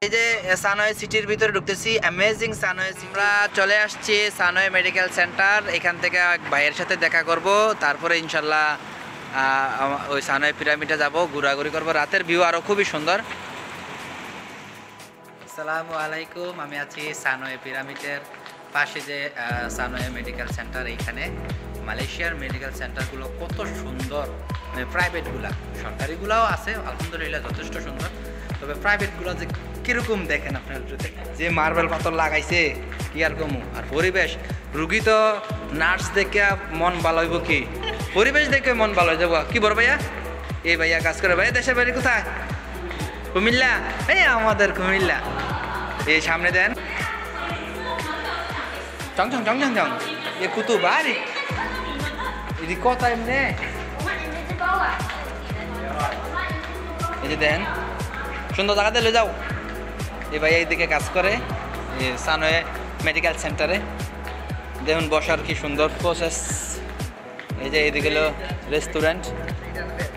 এই যে সানওয়ে সিটির ভিতরে ঢুকতেছি, অ্যামেজিং সানওয়ে। আমরা চলে আসছি সানওয়ে মেডিকেল সেন্টার। এখান থেকে এক ভাইয়ের সাথে দেখা করব, তারপরে ইনশাল্লাহ ওই সানওয়ে পিরামিডে যাব, ঘোরাঘুরি করব। রাতের ভিউ আরও খুবই সুন্দর। আসসালামু আলাইকুম, আমি আছি সানওয়ে পিরামিডের পাশে যে সানওয়ে মেডিকেল সেন্টার। এইখানে মালয়েশিয়ার মেডিকেল সেন্টারগুলো কত সুন্দর, মানে প্রাইভেটগুলা, সরকারিগুলাও আছে আলহামদুলিল্লাহ যথেষ্ট সুন্দর, তবে প্রাইভেটগুলো যে কীরকম দেখেন আপনার, যে মার্বেল পাথর লাগাইছে কি আর কমু। আর পরিবেশ, রুগী তো নার্স দেখে মন ভালো হইব, কি পরিবেশ দেখে মন ভালো হয়ে যাবো। কি বড় ভাইয়া, এই ভাইয়া কাজ করে। ভাইয়া দেশের বাড়ি কোথায়? কুমিল্লা। এই আমাদের কুমিল্লা। এই সামনে দেন চং চং চং চং চং, এ কুতু বাড়ি এদিকে কত এমনি। এই যে দেন সুন্দর জায়গাতে লে যাও। এই ভাই এইদিকে কাজ করে সানওয়ে মেডিকেল সেন্টারে। দেখুন বসার কি সুন্দর প্রসেস। এই যে এইদিকে হলো রেস্টুরেন্ট,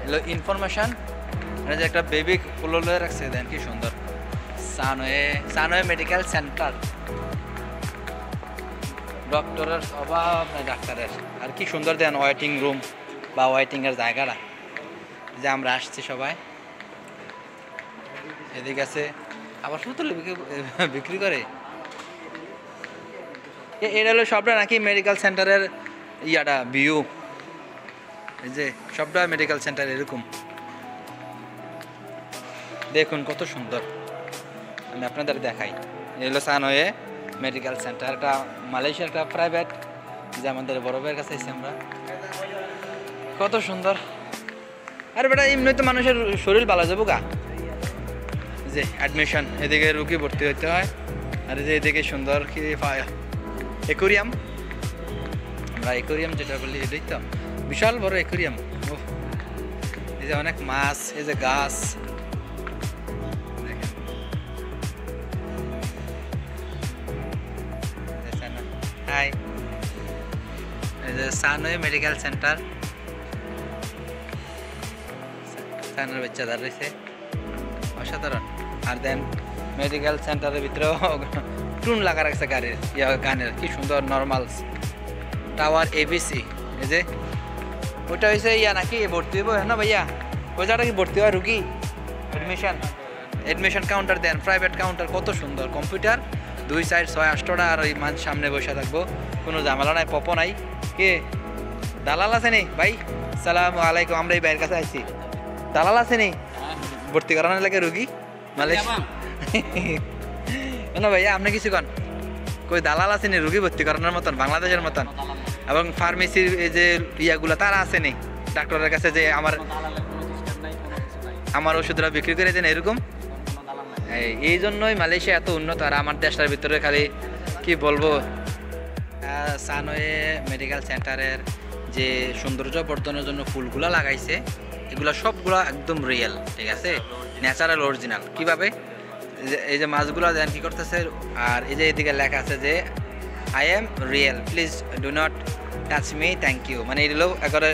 হলো ইনফরমেশন। যে একটা বেবি ফুলো রাখছে, দেন কি সুন্দর। সানওয়ে মেডিকেল সেন্টার, ডক্টরের অভাব নাই, ডাক্তারের। আর কি সুন্দর দেন ওয়েটিং রুম বা ওয়েটিংয়ের জায়গাটা, যে আমরা আসছি সবাই। এদিকে আছে আবার পুতুল বিক্রি করে। এটা হলো সবটা নাকি মেডিকেল সেন্টারের ইয়াটা ভিউ। এই যে সবটা মেডিকেল সেন্টার এরকম, দেখুন কত সুন্দর। আমি আপনাদের দেখাই। এগুলো সানওয়ে মেডিকেল সেন্টার, একটা মালয়েশিয়ার একটা প্রাইভেট, যে আমাদের বড় ভাইয়ের কাছে এসেছি আমরা। কত সুন্দর। আর বেটা এমনি তো মানুষের শরীর ভালো যাবো গা। যে অ্যাডমিশন, এদিকে রুগী ভর্তি হইতে হয়। আর যে এদিকে সুন্দর কি অ্যাকোরিয়াম, আমরা অ্যাকোরিয়াম যেটা বলি এটাই তো, বিশাল বড় অ্যাকোরিয়াম। ও এই যে অনেক মাছ, এই যে গাছ। হাই, এই যে সানওয়ে মেডিকেল সেন্টার। সানওয়ে বাচ্চাদার রয়েছে, অসাধারণ। আর দেন মেডিকেল সেন্টারের ভিতরেও টুন লাগা রাখছে গাড়ির, গানের কি সুন্দর। নর্মাল টাওয়ার এবিসি, এই যে ওইটা হয়েছে ইয়া নাকি ভর্তি হইব না ভাইয়া? ওই জায়গাটা কি ভর্তি হয় রুগী? অ্যাডমিশন কাউন্টার দেন, প্রাইভেট কাউন্টার, কত সুন্দর। কম্পিউটার 2 সাইড 6-8টা, আর ওই মানুষ সামনে বসে থাকবো, কোনো ঝামেলা নাই, পপ নাই। কে দালাল আছে নি ভাই? সালামু আলাইকুম, আমরা এই ভাইয়ের কাছে আসছি। দালাল আছে নি ভর্তি করানোর লাগে রুগী মালয়েশিয়া? না ভাইয়া আপনি কিছু কন, কই দালাল আছে নি রুগী ভর্তি করানোর মতন বাংলাদেশের মতন? এবং ফার্মেসির এই যে ইয়াগুলো তারা আছে নি ডাক্তারের কাছে, যে আমার ওষুধরা বিক্রি করে দেন এরকম? এই জন্যই মালয়েশিয়া এত উন্নত। আর আমার দেশটার ভিতরে খালি কি বলবো, সানওয়ে মেডিকেল সেন্টারের যে সৌন্দর্য বর্ধনের জন্য ফুলগুলো লাগাইছে, এগুলো সবগুলো একদম রিয়েল, ঠিক আছে, ন্যাচারাল, অরিজিনাল। কিভাবে? এই যে মাছগুলো দেন কি করতেছে। আর এই যে এদিকে লেখা আছে যে I am real, please do not touch me, thank you. মানে এগুলো একবারে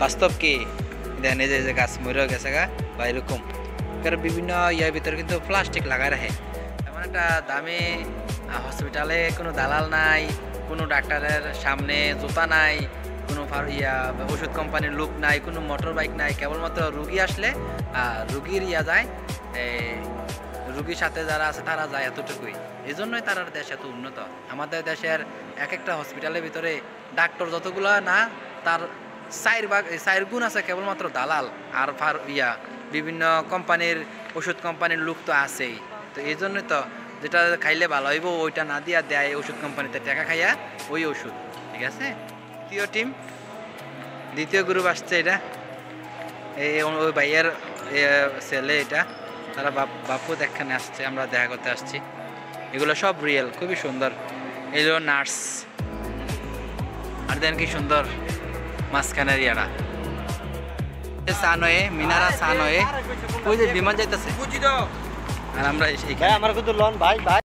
বাস্তব। কি দেন এই যে গাছ মরে গেছে গা বা এরকম, বিভিন্ন ইয়ার ভিতরে কিন্তু প্লাস্টিক লাগায় রাখে। এমন একটা দামি হসপিটালে কোনো দালাল নাই, কোনো ডাক্তারের সামনে জুতা নাই, কোনো ওষুধ কোম্পানির লোক নাই, কোনো মোটর বাইক নাই। কেবলমাত্র রুগী আসলে রুগীর যায়, রুগীর সাথে যারা আছে তারা যায়, এতটুকুই। এই জন্যই তার দেশ এত উন্নত। আমাদের দেশের এক একটা হসপিটালের ভিতরে ডাক্তার যতগুলো না, তার 4 গুণ আছে কেবলমাত্র দালাল আর বিভিন্ন কোম্পানির ওষুধ কোম্পানির লোক তো আছেই। তো এই জন্যই তো যেটা খাইলে ভালো হইব ওইটা না দিয়া দেয় ওষুধ কোম্পানিতে টাকা খাইয়া ওই ওষুধ, ঠিক আছে। দ্বিতীয় গ্রুপ আসছে, এটা ওই ভাইয়ের ছেলে, এটা তারা বাপু এখানে আসছে, আমরা দেখা করতে আসছি। এগুলো সব রিয়েল, খুবই সুন্দর। এগুলো নার্স। আর দেন কি সুন্দর মাঝখানের ইয়ারা, সানওয়ে মিনারা, সানওয়ে ওই যে বিমান যাইতেছে। আর আমরা আমার কিন্তু লন ভাই ভাই